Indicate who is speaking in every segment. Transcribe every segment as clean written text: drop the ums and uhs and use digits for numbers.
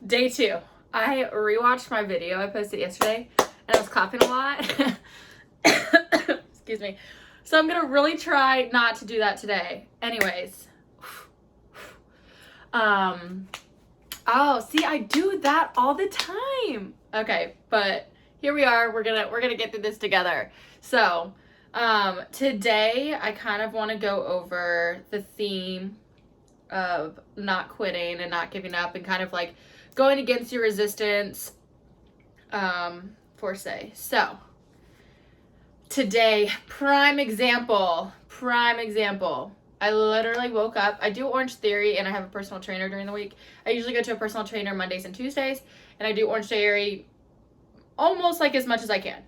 Speaker 1: Day 2. I rewatched my video I posted yesterday and I was coughing a lot. Excuse me. So I'm gonna really try not to do that today. Anyways. Oh, see, I do that all the time. Okay, but here we are. We're gonna get through this together. So, today I kind of want to go over the theme of not quitting and not giving up and kind of like going against your resistance, for say. So, today, prime example. I literally woke up. I do Orange Theory and I have a personal trainer during the week. I usually go to a personal trainer Mondays and Tuesdays, and I do Orange Theory almost like as much as I can.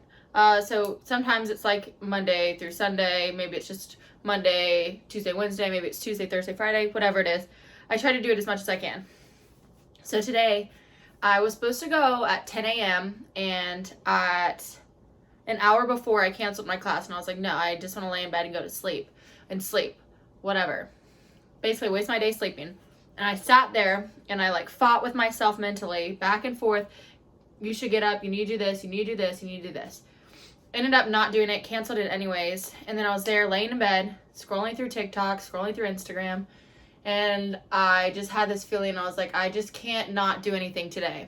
Speaker 1: So sometimes it's like Monday through Sunday. Maybe it's just Monday, Tuesday, Wednesday. Maybe it's Tuesday, Thursday, Friday, whatever it is. I try to do it as much as I can. So today, I was supposed to go at 10 a.m. and at an hour before I canceled my class, and I was like, no, I just want to lay in bed and go to sleep. Whatever. Basically, waste my day sleeping. And I sat there and I like fought with myself mentally, back and forth. You should get up. You need to do this. You need to do this. You need to do this. Ended up not doing it. Canceled it anyways. And then I was there laying in bed, scrolling through TikTok, scrolling through Instagram. And I just had this feeling. I was like, I just can't not do anything today.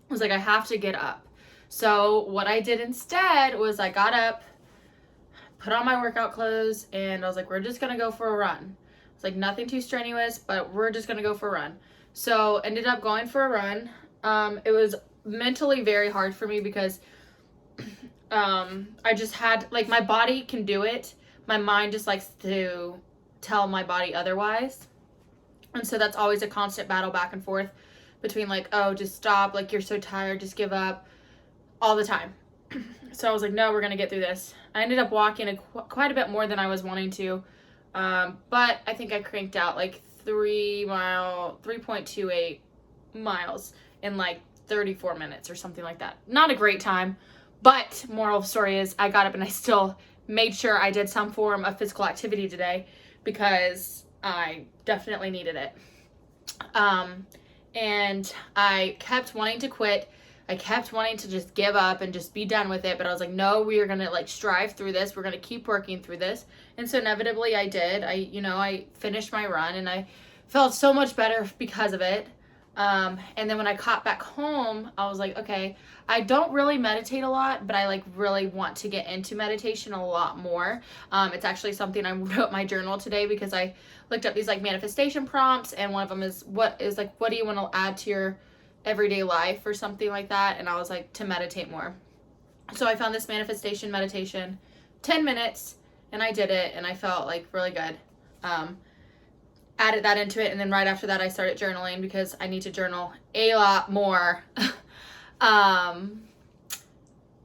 Speaker 1: I was like, I have to get up. So what I did instead was I got up, put on my workout clothes, and I was like, we're just going to go for a run. It's like nothing too strenuous, but we're just going to go for a run. So ended up going for a run. It was mentally very hard for me because I just had, like, my body can do it. My mind just likes to tell my body otherwise. And so that's always a constant battle back and forth between like, oh, just stop. Like, you're so tired. Just give up all the time. So I was like, no, we're going to get through this. I ended up walking quite a bit more than I was wanting to. But I think I cranked out like 3.28 miles in like 34 minutes or something like that. Not a great time, but moral of the story is I got up and I still made sure I did some form of physical activity today because I definitely needed it. And I kept wanting to quit. I kept wanting to just give up and just be done with it. But I was like, no, we are going to like strive through this. We're going to keep working through this. And so inevitably I did. I finished my run and I felt so much better because of it. And then when I got back home, I was like, okay, I don't really meditate a lot, but I like really want to get into meditation a lot more. It's actually something I wrote in my journal today because I looked up these like manifestation prompts, and one of them is what do you want to add to your everyday life or something like that. And I was like, to meditate more. So I found this manifestation meditation, 10 minutes, and I did it and I felt like really good. Added that into it, and then right after that I started journaling because I need to journal a lot more.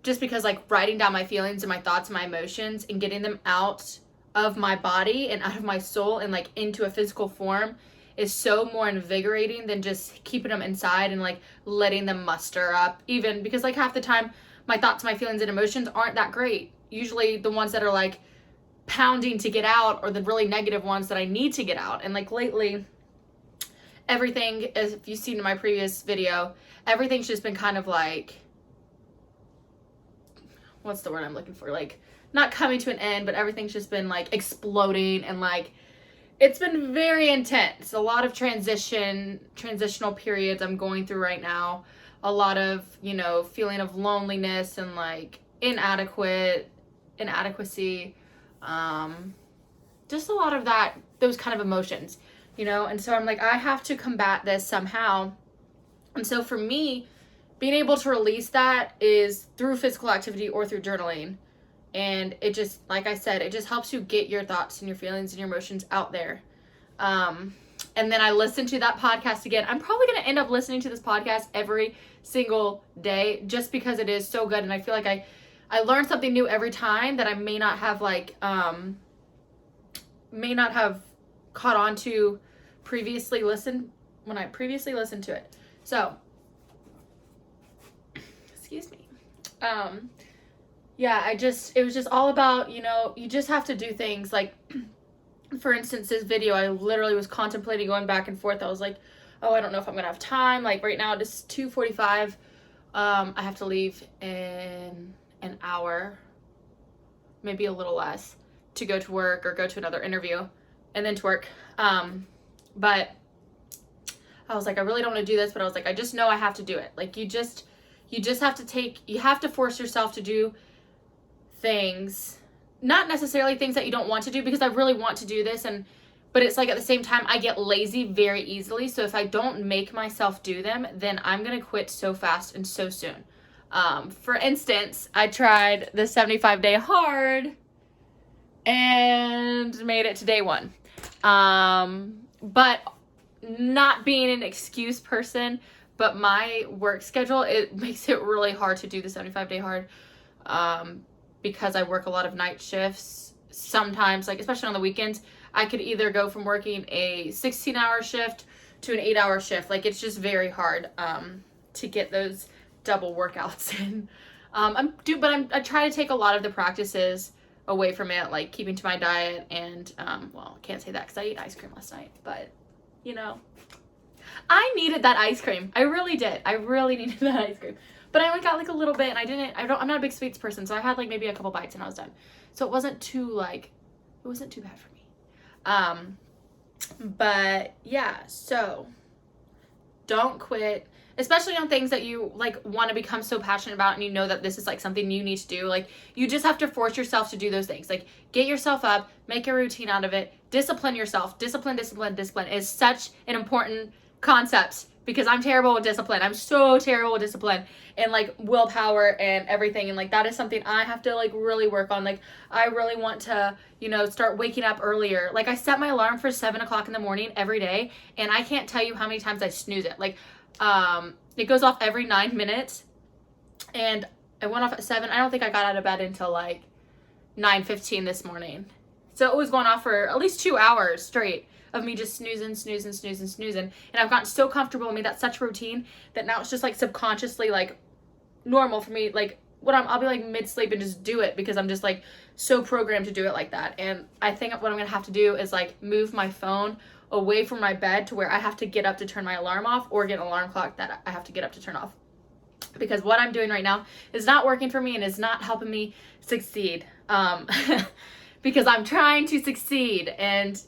Speaker 1: Just because like writing down my feelings and my thoughts and my emotions and getting them out of my body and out of my soul and like into a physical form is so more invigorating than just keeping them inside and like letting them muster up, even because like half the time my thoughts, my feelings and emotions aren't that great. Usually the ones that are like pounding to get out or the really negative ones that I need to get out. And like lately, everything, as if you've seen in my previous video, everything's just been kind of like, what's the word I'm looking for? Like, not coming to an end, but everything's just been like exploding, and like it's been very intense. A lot of transitional periods I'm going through right now. A lot of, feeling of loneliness and like inadequacy. Just a lot of those kind of emotions, and so I'm like, I have to combat this somehow. And so for me, being able to release that is through physical activity or through journaling. And it just, like I said, it just helps you get your thoughts and your feelings and your emotions out there. And then I listened to that podcast again. I'm probably going to end up listening to this podcast every single day just because it is so good. And I feel like I learn something new every time that I may not have caught on to when I previously listened to it. So, excuse me. Yeah, it was just all about, you just have to do things like, for instance, this video, I literally was contemplating going back and forth. I was like, oh, I don't know if I'm gonna have time. Like right now it's 2:45. I have to leave in an hour, maybe a little less, to go to work or go to another interview and then to work. But I was like, I really don't want to do this, but I was like, I just know I have to do it. Like you just have to force yourself to do things, not necessarily things that you don't want to do, because I really want to do this, but it's like at the same time I get lazy very easily. So if I don't make myself do them, then I'm gonna quit so fast and so soon. For instance, I tried the 75-day hard and made it to day 1. But not being an excuse person, but my work schedule, it makes it really hard to do the 75-day hard, because I work a lot of night shifts. Sometimes, like especially on the weekends, I could either go from working a 16-hour shift to an 8-hour shift. Like it's just very hard to get those double workouts in. I try to take a lot of the practices away from it, like keeping to my diet and well, I can't say that because I ate ice cream last night, but you know, I needed that ice cream. I really did. I really needed that ice cream. But I only got like a little bit, and I'm not a big sweets person, so I had like maybe a couple bites and I was done. So it wasn't too bad for me. But yeah, so don't quit, especially on things that you like want to become so passionate about and you know that this is like something you need to do. Like you just have to force yourself to do those things. Like get yourself up, make a routine out of it, discipline yourself. Discipline is such an important concept, because I'm terrible with discipline. I'm so terrible with discipline and like willpower and everything. And like that is something I have to like really work on. Like I really want to, start waking up earlier. Like I set my alarm for 7 o'clock in the morning every day, and I can't tell you how many times I snooze it. Like it goes off every 9 minutes, and I went off at 7. I don't think I got out of bed until like 9:15 this morning. So it was going off for at least 2 hours straight of me just snoozing. And I've gotten so comfortable and made that such a routine that now it's just like subconsciously like normal for me. Like I'll be like mid-sleep and just do it because I'm just like so programmed to do it like that. And I think what I'm gonna have to do is like move my phone away from my bed to where I have to get up to turn my alarm off, or get an alarm clock that I have to get up to turn off. Because what I'm doing right now is not working for me and is not helping me succeed. Because I'm trying to succeed, and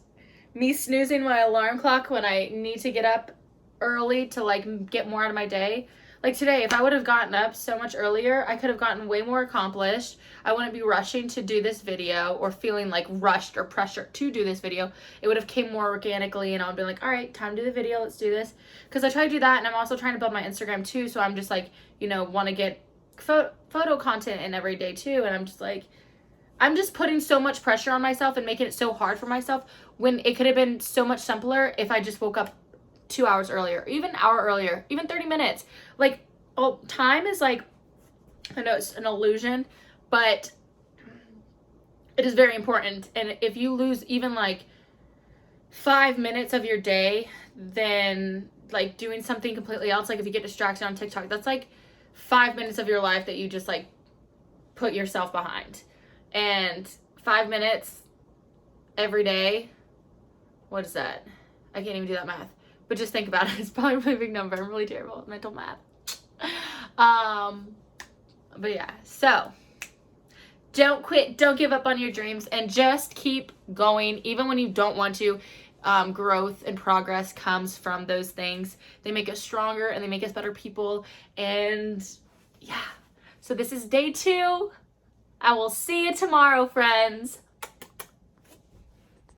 Speaker 1: me snoozing my alarm clock when I need to get up early to like get more out of my day. Like today, if I would have gotten up so much earlier, I could have gotten way more accomplished. I wouldn't be rushing to do this video or feeling like rushed or pressured to do this video. It would have came more organically, and I would be like, all right, time to do the video. Let's do this. Because I try to do that, and I'm also trying to build my Instagram too. So I'm just like, want to get photo content in every day too. And I'm just like, I'm just putting so much pressure on myself and making it so hard for myself when it could have been so much simpler if I just woke up 2 hours earlier, even an hour earlier, even 30 minutes. Like, time is like, I know it's an illusion, but it is very important. And if you lose even like 5 minutes of your day, then like doing something completely else, like if you get distracted on TikTok, that's like 5 minutes of your life that you just like put yourself behind. And 5 minutes every day, what is that? I can't even do that math. But just think about it. It's probably a really big number. I'm really terrible at mental math. But yeah, so don't quit. Don't give up on your dreams, and just keep going even when you don't want to. Growth and progress comes from those things. They make us stronger and they make us better people. And yeah, so this is day 2. I will see you tomorrow, friends.